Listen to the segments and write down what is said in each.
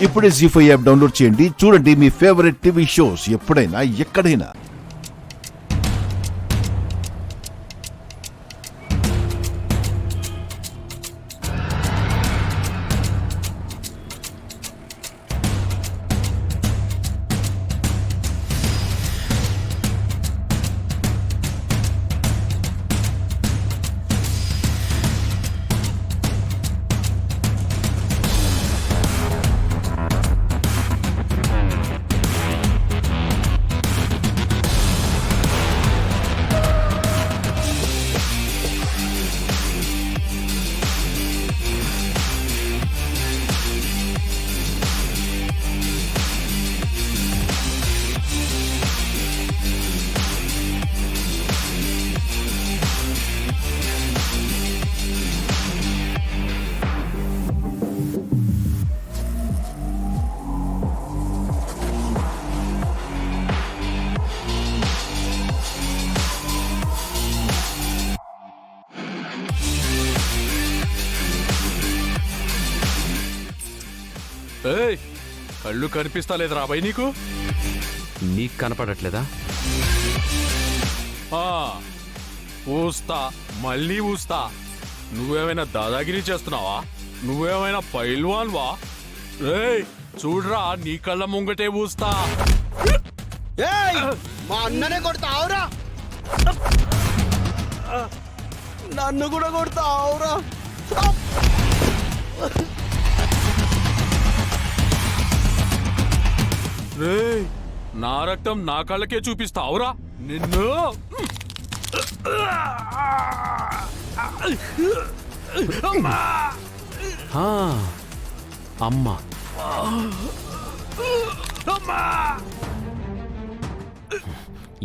ఇప్పుడే జీ5 app download చేయండి. చూడండి మీ ఫేవరెట్ టీవీ షోస్ ఎప్పుడైనా ఎక్కడైనా. ఏయ్, కళ్ళు కనిపిస్తలేదు రాబాయ్ నీకు? నీకు కనపడట్లేదా? ఊస్తా, మళ్ళీ ఊస్తా. నువ్వేమైనా దాదాగిరి చేస్తున్నావా? నువ్వేమైనా పైల్వాన్వా? రేయ్ చూడ్రా, నీ కళ్ళ ముంగటే ఊస్తా. మా అన్ననే కొడతావురా? నన్ను కూడా కొడతావురా? రేయ్, నా రక్తం నా కళ్ళకే చూపిస్తావురా నిన్ను? అమ్మ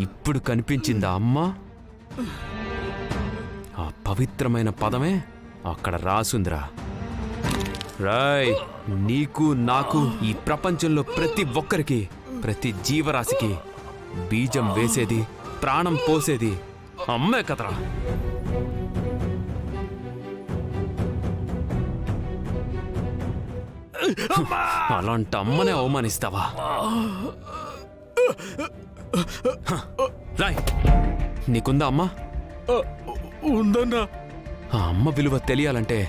ఇప్పుడు కనిపించిందా అమ్మ? ఆ పవిత్రమైన పదమే అక్కడ రాసుందిరా. రాయ్, నీకు నాకు ఈ ప్రపంచంలో ప్రతి ఒక్కరికి, ప్రతి జీవరాశికి బీజం వేసేది, ప్రాణం పోసేది అమ్మే కదరా. అలాంటి అమ్మనే అవమానిస్తావా? రాయ్, నీకుందా అమ్మా? ఉందన్నా. ఆ అమ్మ విలువ తెలియాలంటే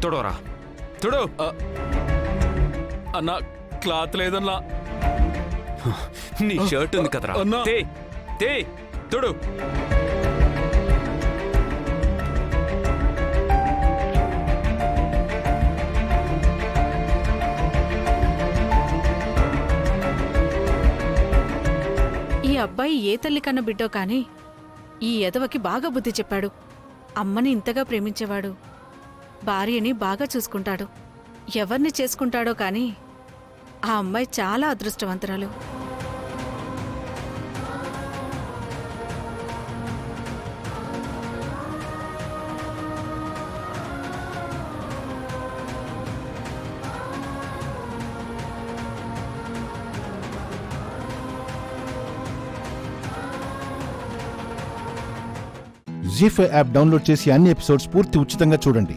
తొడవరా, తొడు. అన్నా, క్లాత్ లేదన్నా. నీ షర్ట్ ఉంది కదరా, అన్నా. తే తే తొడు. ఈ అబ్బాయి ఏ తల్లి కన్న బిడ్డో కాని ఈ ఎదవకి బాగా బుద్ధి చెప్పాడు. అమ్మని ఇంతగా ప్రేమించేవాడు, భార్యని బాగా చూసుకుంటాడు. ఎవరిని చేసుకుంటాడో కాని ఆ అమ్మాయి చాలా అదృష్టవంతురాలు. జీ5 యాప్ డౌన్లోడ్ చేసి అన్ని ఎపిసోడ్స్ పూర్తి ఉచితంగా చూడండి.